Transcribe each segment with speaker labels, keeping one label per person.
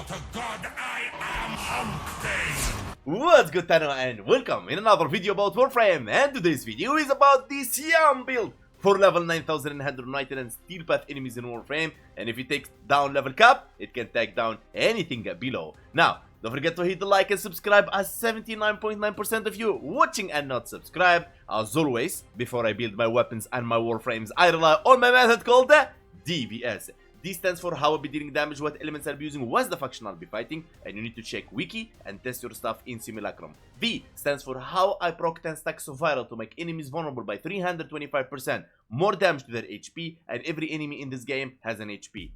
Speaker 1: to God, I am Hulk.
Speaker 2: What's good, Tano, and welcome in another video about Warframe. And today's video is about the SYAM build for level 9190 and steel path enemies in Warframe. And if it takes down level cap, it can take down anything below. Now, don't forget to hit the like and subscribe, as 79.9% of you watching and not subscribed. As always, before I build my weapons and my Warframes, I rely on my method called the DVS. D stands for how I'll be dealing damage, what elements I'll be using, what's the faction I'll be fighting, and you need to check wiki and test your stuff in Simulacrum. V stands for how I proc 10 stacks of viral to make enemies vulnerable by 325%, more damage to their HP, and every enemy in this game has an HP.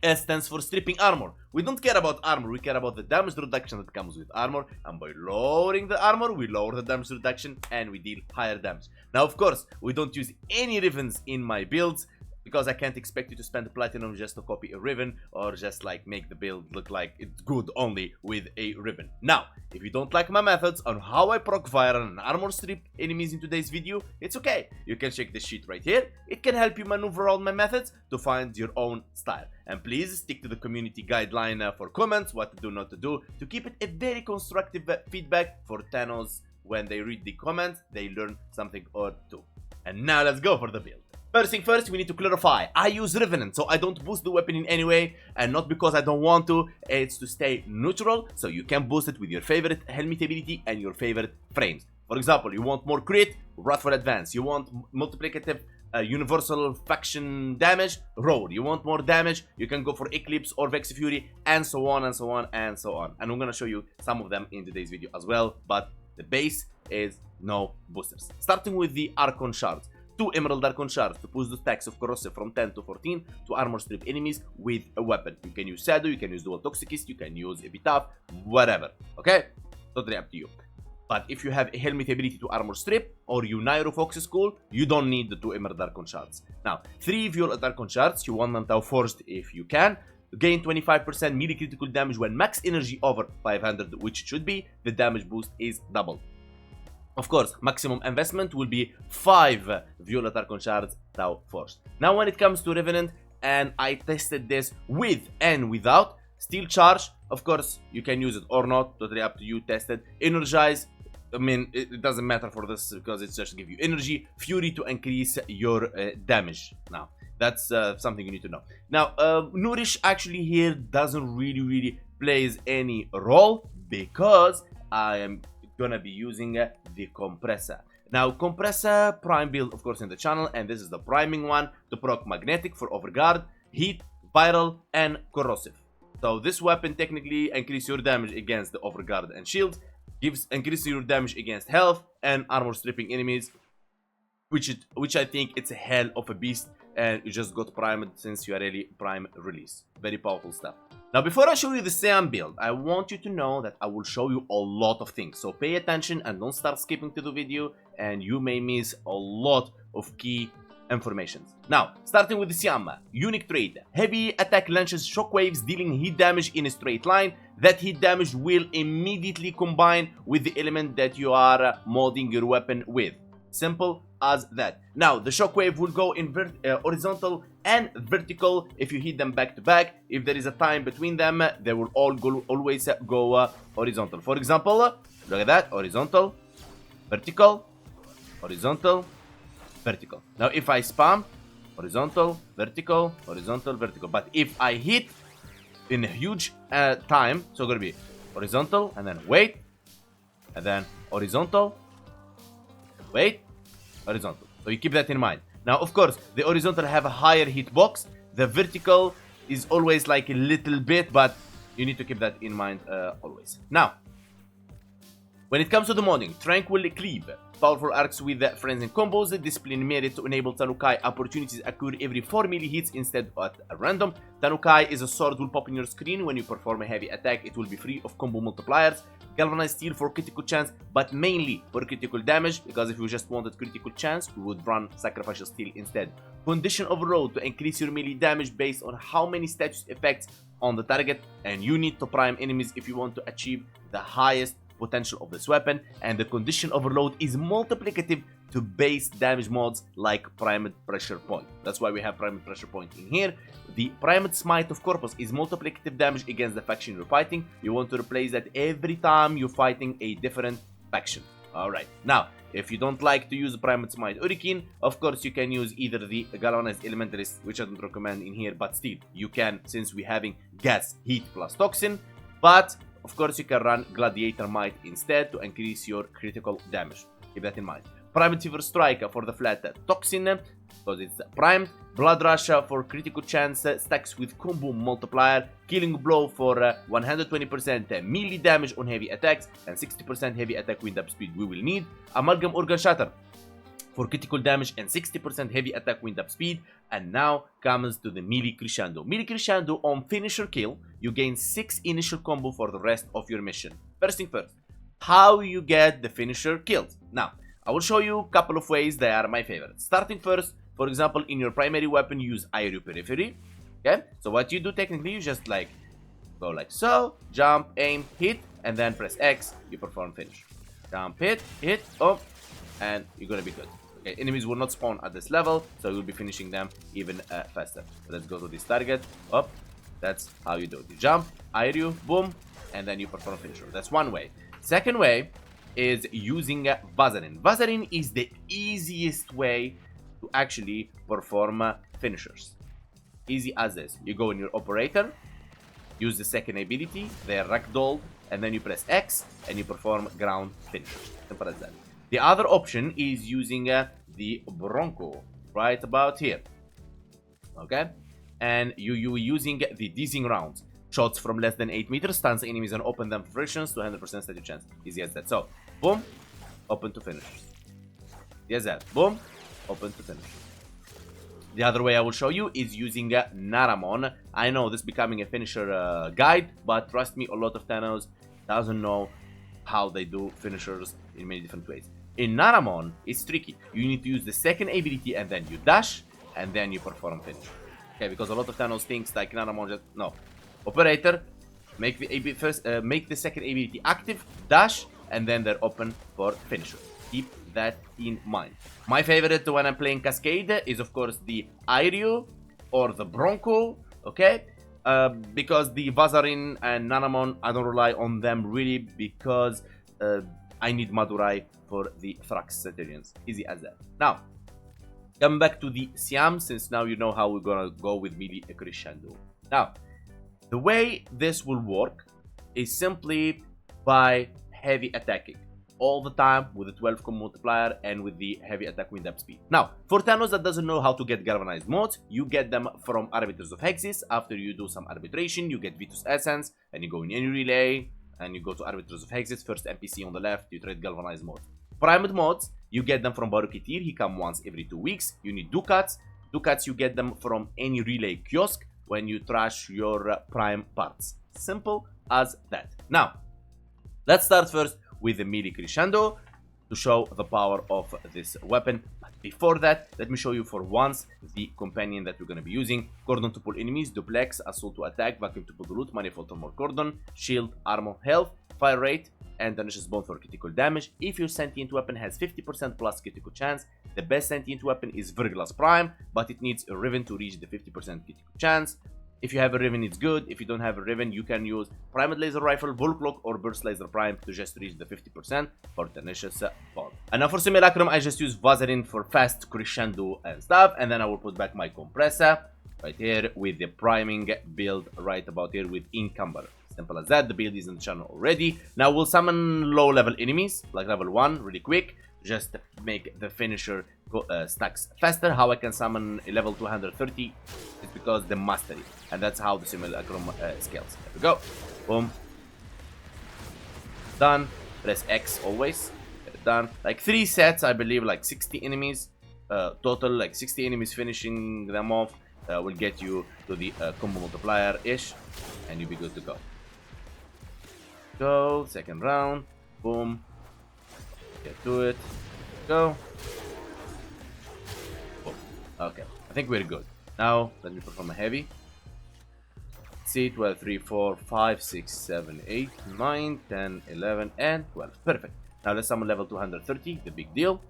Speaker 2: S stands for stripping armor. We don't care about armor, we care about the damage reduction that comes with armor, and by lowering the armor, we lower the damage reduction and we deal higher damage. Now, of course, we don't use any ribbons in my builds, because I can't expect you to spend platinum just to copy a ribbon or just like make the build look like it's good only with a ribbon. Now, if you don't like my methods on how I proc viral and armor strip enemies in today's video, it's okay. You can check this sheet right here. It can help you maneuver all my methods to find your own style. And please stick to the community guideline for comments, what to do, not to do, to keep it a very constructive feedback for Thanos. When they read the comments, they learn something or two. And now let's go for the build. First thing first, we need to clarify. I use Revenant, so I don't boost the weapon in any way, and not because I don't want to, it's to stay neutral, so you can boost it with your favorite helmet ability and your favorite frames. For example, you want more crit, Wrathful Advance. You want multiplicative universal faction damage, Roar. You want more damage, you can go for Eclipse or Vex Fury, and so on and so on and so on. And I'm gonna show you some of them in today's video as well, but the base is no boosters. Starting with the Archon shards. 2 Emerald Archon shards to boost the stacks of corrosive from 10 to 14 to armor strip enemies with a weapon. You can use Shadow, you can use Dual Toxicist, you can use Epitaph, whatever. Okay? Totally up to you. But if you have a helmet ability to armor strip or you Nairo Fox School, you don't need the 2 Emerald Archon shards. Now, 3 Violet Archon shards, you want them Tau Forged if you can. Gain 25% melee critical damage when max energy over 500, which it should be. The damage boost is doubled. Of course, maximum investment will be 5 Violet Archon shards Tau Forged. Now when it comes to Revenant, and I tested this with and without Steel Charge, of course, you can use it or not, totally up to you, tested. Energize, I mean, it doesn't matter for this because it's just give you energy. Fury to increase your damage. Now, that's something you need to know. Now, Nourish actually here doesn't really plays any role because I am gonna be using the compressor. Now, compressor prime build, of course, in the channel, and this is the priming one to proc magnetic for overguard, heat, viral, and corrosive. So this weapon technically increases your damage against the overguard and shield, increases your damage against health and armor stripping enemies, which I think it's a hell of a beast, and you just got primed since you are really prime release. Very powerful stuff. Now, before I show you the SYAM build, I want you to know that I will show you a lot of things. So pay attention and don't start skipping to the video, and you may miss a lot of key information. Now, starting with the SYAM, unique trait. Heavy attack launches shockwaves dealing heat damage in a straight line. That heat damage will immediately combine with the element that you are modding your weapon with. Simple as that. Now, the shockwave will go in horizontal and vertical if you hit them back to back. If there is a time between them, they will always go horizontal. For example, look at that, horizontal, vertical, horizontal, vertical. Now, if I spam, horizontal, vertical, horizontal, vertical. But if I hit in a huge time, so it's gonna be horizontal, and then wait, and then horizontal, wait, horizontal. So you keep that in mind. Now, of course, the horizontal have a higher hitbox. The vertical is always like a little bit, but you need to keep that in mind always. Now, when it comes to the modding, Tranquil Cleave. Powerful arcs with friends and combos. Discipline merit to enable Tanukai opportunities occur every 4 melee hits instead of at random. Tanukai is a sword will pop in your screen. When you perform a heavy attack, it will be free of combo multipliers. Galvanized steel for critical chance, but mainly for critical damage, because if you just wanted critical chance, we would run sacrificial steel instead. Condition overload to increase your melee damage based on how many status effects on the target, and you need to prime enemies if you want to achieve the highest potential of this weapon. And the condition overload is multiplicative to base damage mods like Primed Pressure Point. That's why we have Primed Pressure Point in here. The Primed Smite of Corpus is multiplicative damage against the faction you're fighting. You want to replace that every time you're fighting a different faction. Alright, now, if you don't like to use Primed Smite Hurricane, of course you can use either the Galvanized Elementalist, which I don't recommend in here, but still, you can, since we're having Gas, Heat plus Toxin. But, of course, you can run Gladiator Might instead to increase your critical damage. Keep that in mind. Primed Fever Strike for the flat Toxin, because it's primed. Blood Rush for critical chance, stacks with combo multiplier. Killing Blow for 120% melee damage on heavy attacks and 60% heavy attack wind up speed we will need. Amalgam Organ Shatter for critical damage and 60% heavy attack wind up speed. And now comes to the melee crescendo. Melee crescendo on finisher kill, you gain 6 initial combo for the rest of your mission. First thing first, how you get the finisher kills. Now, I will show you a couple of ways. They are my favorites. Starting first, for example, in your primary weapon, use Aerial Periphery. Okay, so what you do technically, you just like go like so, jump, aim, hit, and then press X, you perform finish. Jump, hit, oh, and you're gonna be good. Okay, enemies will not spawn at this level, so you'll be finishing them even faster. So let's go to this target. Up, that's how you do it. You jump, aerial, boom, and then you perform finisher. That's one way. Second way is using Vazarin. Vazarin is the easiest way to actually perform finishers. Easy as this. You go in your operator, use the second ability, they're ragdolled, and then you press X and you perform ground finishers. Simple as that. The other option is using the Bronco, right about here. Okay? And you're using the Dizzying rounds. Shots from less than 8 meters, stuns enemies and open them for frictions to 100% static chance. Easy as that. So, boom, open to finishers. Yes, that. Boom, open to finish. The other way I will show you is using Naramon. I know this is becoming a finisher guide, but trust me, a lot of Thanos doesn't know how they do finishers in many different ways. In Naramon, it's tricky. You need to use the second ability and then you dash and then you perform finish. Okay, because a lot of Thanos thinks like Naramon just no. Operator, make the second ability active, dash, and then they're open for finisher. Keep that in mind. My favorite when I'm playing Cascade is of course the Airyu or the Bronco, okay? Because the Vazarin and Naramon, I don't rely on them really because I need Madurai for the Thrax Centurions. Easy as that. Now, coming back to the SYAM, since now you know how we're gonna go with melee crescendo. Now, the way this will work is simply by heavy attacking all the time with the 12 combo multiplier and with the heavy attack wind up speed. Now, for Thanos that doesn't know how to get galvanized mods, you get them from Arbiters of Hexis. After you do some arbitration, you get Vitus Essence, and you go in any relay, and you go to Arbiters of Hexis, first NPC on the left, you trade galvanized mods. Primed mods, you get them from Baruketir, he comes once every 2 weeks. You need Ducats. Ducats, you get them from any relay kiosk when you trash your prime parts. Simple as that. Now, let's start first with the melee crescendo to show the power of this weapon. But before that, let me show you for once the companion that we're going to be using. Cordon to pull enemies, Duplex, Assault to attack, Vacuum to pull the loot, Manifold to more cordon, Shield, Armor, Health, Fire Rate, and Tenacious Bone for critical damage. If your sentient weapon has 50% plus critical chance, the best sentient weapon is Virglass Prime, but it needs a Riven to reach the 50% critical chance. If you have a Riven, it's good. If you don't have a Riven, you can use Primed Laser Rifle, Volclock, or Burst Laser Prime to just reach the 50% for Tenacious Bone. And now for Simulacrum, I just use Vazarin for fast crescendo and stuff, and then I will put back my Compressor right here with the priming build right about here with Encumber. Simple as that. The build is in the channel already. Now we'll summon low level enemies, like level 1, really quick, just to make the finisher stacks faster. How I can summon a level 230 is because the mastery, and that's how the Simulacrum scales. There we go. Boom. Done. Press X always. Get it done. Like 3 sets, I believe, like 60 enemies total, like 60 enemies finishing them off will get you to the combo multiplier-ish, and you'll be good to go. Go, second round, boom, get to it, go, boom. Okay, I think we're good. Now, let me perform a heavy. See, 12, 3, 4, 5, 6, 7, 8, 9, 10, 11, and 12. Perfect. Now let's summon level 230, the big deal.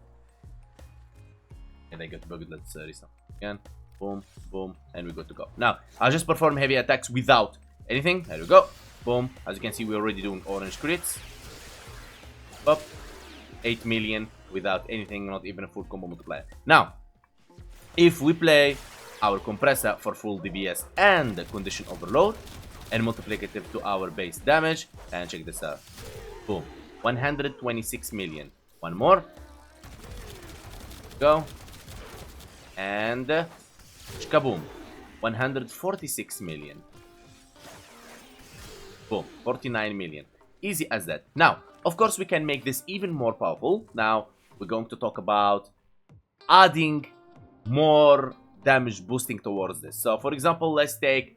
Speaker 2: And I got bugged. Let's restart again. Boom, boom, and we're good to go. Now, I'll just perform heavy attacks without anything. There we go. Boom. As you can see, we're already doing orange crits. Up. 8 million without anything, not even a full combo multiplier. Now, if we play our compressor for full DPS and the condition overload and multiplicative to our base damage, and check this out. Boom. 126 million. One more. Go. And kaboom. 146 million. Boom. 49 million. Easy as that. Now, of course, we can make this even more powerful. Now, we're going to talk about adding more damage boosting towards this. So, for example, let's take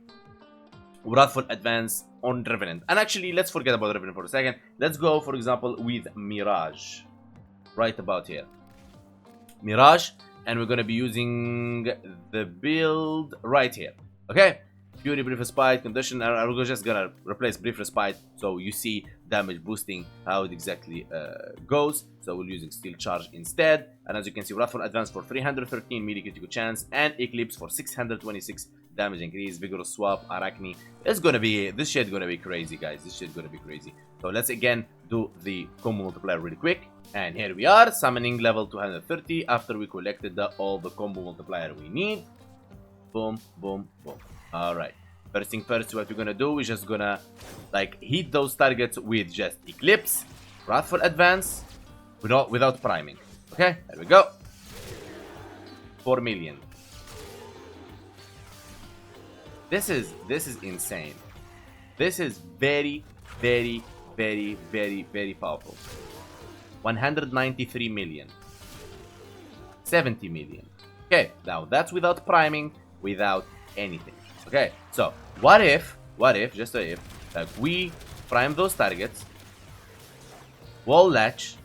Speaker 2: Wrathful Advance on Revenant. And actually, let's forget about Revenant for a second. Let's go, for example, with Mirage. Right about here. Mirage. And we're going to be using the build right here. Okay? Fury, Brief Respite, Condition. I'm just going to replace Brief Respite so you see damage boosting, how it exactly goes. So we're using Steel Charge instead. And as you can see, Wrathful Advance for 313 melee critical chance and Eclipse for 626 damage increase. Vigorous Swap, Arachne. It's gonna be, this shit gonna be crazy, guys. This shit gonna be crazy. So let's again do the combo multiplier really quick. And here we are, summoning level 230 after we collected all the combo multiplier we need. Boom, boom, boom. Alright. First thing first, what we're gonna do, we're just gonna like hit those targets with just Eclipse, Wrathful Advance, without priming. Okay, there we go. 4 million. This is insane. This is very, very, very, very, very powerful. 193 million. 70 million. Okay, now that's without priming, without anything. Okay, so what if, just a if, like we prime those targets, wall latch,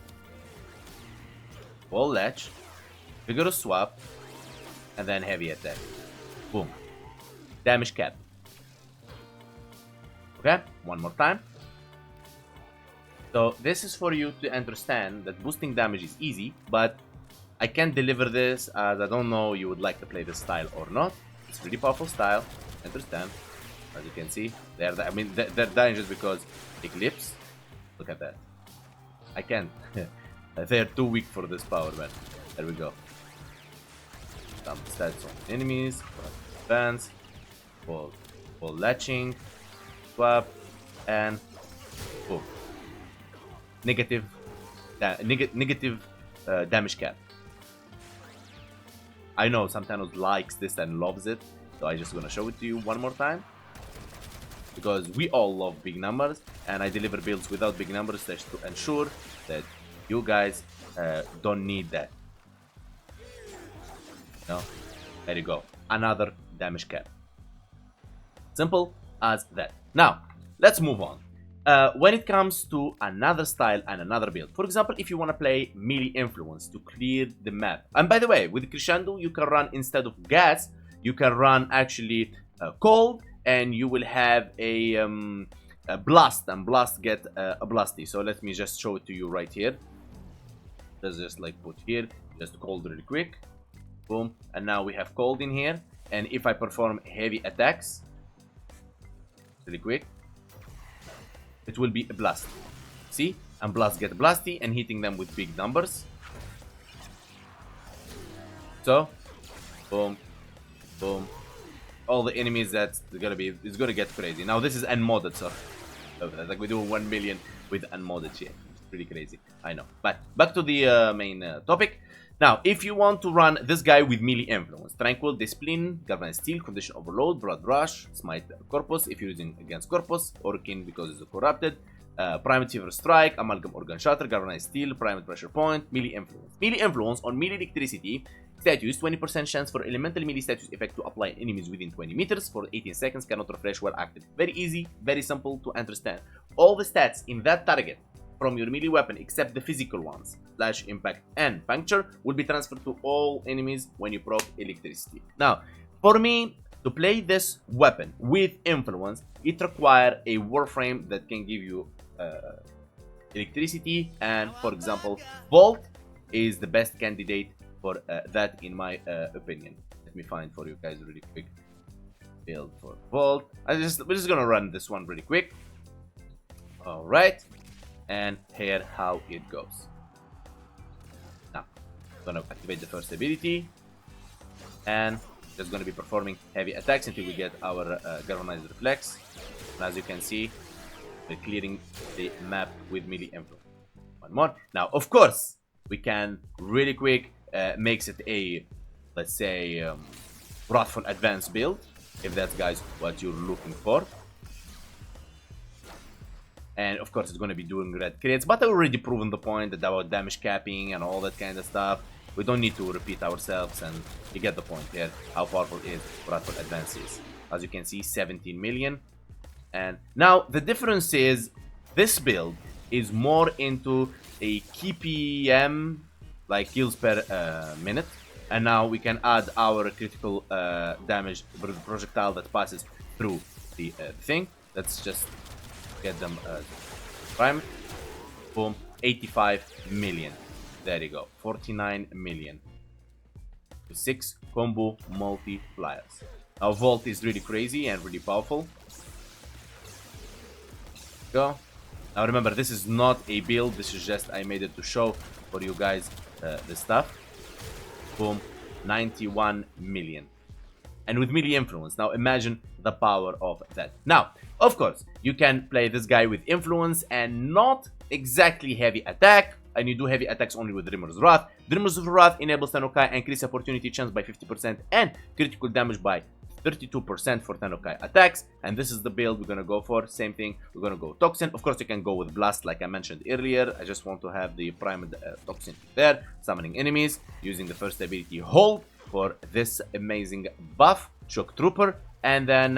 Speaker 2: vigorous swap, and then heavy attack. Boom. Damage cap. Okay, one more time. So this is for you to understand that boosting damage is easy, but I can't deliver this as I don't know you would like to play this style or not. It's a pretty powerful style. Understand? As you can see, they're dying just because Eclipse. Look at that. I can't. They're too weak for this power, man. There we go. Some stats on enemies. Advance. Full latching. Swap. And boom. Negative damage cap. I know sometimes likes this and loves it, so I just gonna show it to you one more time because we all love big numbers, and I deliver builds without big numbers just to ensure that you guys don't need that. No, there you go. Another damage cap. Simple as that. Now let's move on. When it comes to another style and another build, for example, if you want to play melee influence to clear the map, and by the way, with Crescendo you can run, instead of gas, you can run actually cold, and you will have a blast, and blast get a blasty. So let me just show it to you right here. Let's just like put here, just cold really quick, boom, and now we have cold in here. And if I perform heavy attacks really quick, it will be a blast. See? And blast get blasty and hitting them with big numbers. So, boom, boom. All the enemies it's gonna get crazy. Now this is unmodded, so like we do 1 million with unmodded shit. It's pretty crazy, I know. But back to the main topic. Now, if you want to run this guy with melee influence, Tranquil, Discipline, Galvanized Steel, Condition Overload, Blood Rush, Smite Corpus, if you're using against Corpus, Orkin because it's corrupted, Primate Fever Strike, Amalgam Organ Shatter, Galvanized Steel, Primate Pressure Point, Melee Influence. Melee Influence on melee electricity status, 20% chance for elemental melee status effect to apply enemies within 20 meters for 18 seconds, cannot refresh while active. Very easy, very simple to understand. All the stats in that target from your melee weapon, except the physical ones, slash, impact, and puncture, will be transferred to all enemies when you proc electricity. Now, for me, to play this weapon with influence, it requires a Warframe that can give you electricity, and for example, Volt is the best candidate for that, in my opinion. Let me find for you guys really quick build for Vault. We're just gonna run this one really quick. All right, and here how it goes. Now, I'm gonna activate the first ability, and just gonna be performing heavy attacks until we get our galvanized reflex. And as you can see, we're clearing the map with melee influence. One more. Now, of course, we can really quick makes it a, let's say, Wrathful advanced build, if that's, guys, what you're looking for. And of course, it's going to be doing red crits, but I already proven the point about damage capping and all that kind of stuff. We don't need to repeat ourselves, and you get the point here, how powerful is Wrathful Advance is. As you can see, 17 million. And now, the difference is, this build is more into a KPM, like kills per minute. And now we can add our critical damage projectile that passes through the thing. Let's just get them prime. Boom, 85 million. There you go, 49 million. 6 combo multipliers. Now Vault is really crazy and really powerful. Go. Now remember, this is not a build, this is just I made it to show for you guys the stuff. Boom, 91 million. And with melee influence, now imagine the power of that. Now, of course, you can play this guy with influence and not exactly heavy attack, and you do heavy attacks only with Dreamer's Wrath. Dreamer's Wrath enables Tenokai increase opportunity chance by 50% and critical damage by 32% for Tenokai attacks, and this is the build we're gonna go for. Same thing, we're gonna go Toxin. Of course, you can go with Blast like I mentioned earlier. I just want to have the primed Toxin there, summoning enemies, using the first ability Hold for this amazing buff, Shock Trooper, and then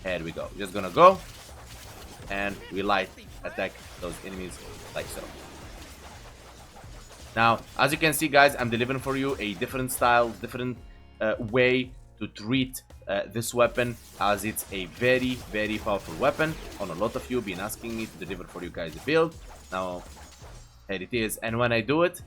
Speaker 2: here we go. We're just gonna go, and we light attack those enemies like so. Now, as you can see, guys, I'm delivering for you a different style, different way to treat this weapon, as it's a very, very powerful weapon. On a lot of you been asking me to deliver for you guys a build. Now, here it is. And when I do it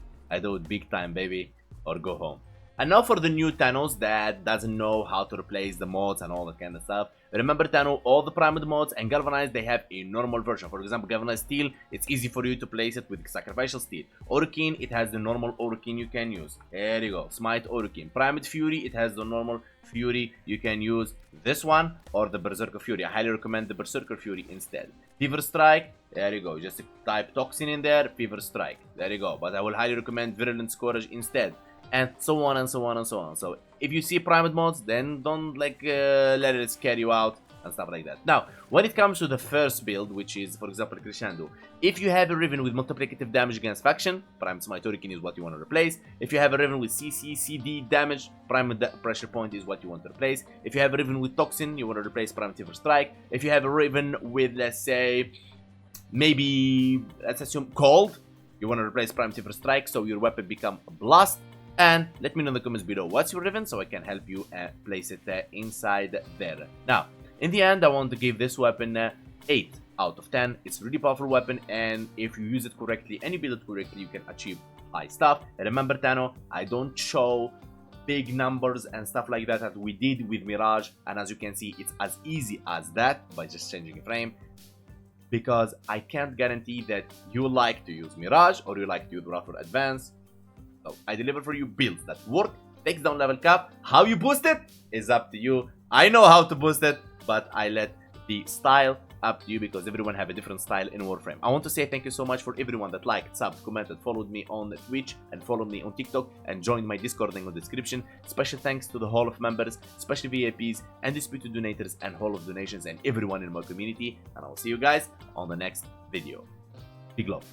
Speaker 2: big time, baby, or go home. And now for the new Thanos that doesn't know how to replace the mods and all that kind of stuff. Remember, Thanos, all the primed mods and galvanized, they have a normal version. For example, galvanized steel, it's easy for you to place it with sacrificial steel. Orokin, it has the normal Orokin you can use. There you go, Smite Orokin. Primed Fury, it has the normal Fury. You can use this one or the Berserker Fury. I highly recommend the Berserker Fury instead. Fever Strike, there you go. Just type Toxin in there, Fever Strike. There you go. But I will highly recommend Virulent Scourge instead. And so on and so on and so on. So if you see primed mods, then don't let it scare you out and stuff like that. Now, when it comes to the first build, which is, for example, Crescendo, if you have a Riven with multiplicative damage against faction, Primed Smite Orokin is what you want to replace. If you have a Riven with CC, CD damage, Primed Pressure Point is what you want to replace. If you have a Riven with Toxin, you want to replace Primed Fever Strike. If you have a Riven with, let's say, maybe, let's assume Cold, you want to replace Primed Fever Strike, so your weapon become Blast. And let me know in the comments below what's your Riven, so I can help you place it inside there. Now, in the end, I want to give this weapon 8 out of 10. It's a really powerful weapon, and if you use it correctly and you build it correctly, you can achieve high stuff. And remember, Tano, I don't show big numbers and stuff like that as we did with Mirage, and as you can see, it's as easy as that by just changing a frame. Because I can't guarantee that you like to use Mirage or you like to use Wrathful Advance. So I deliver for you builds that work, takes down level cap. How you boost it is up to you. I know how to boost it, but I let the style up to you because everyone have a different style in Warframe. I want to say thank you so much for everyone that liked, subbed, commented, followed me on Twitch, and followed me on TikTok, and joined my Discord link in the description. Special thanks to the Hall of Members, especially VIPs, and disputed donators, and Hall of Donations, and everyone in my community. And I will see you guys on the next video. Big love.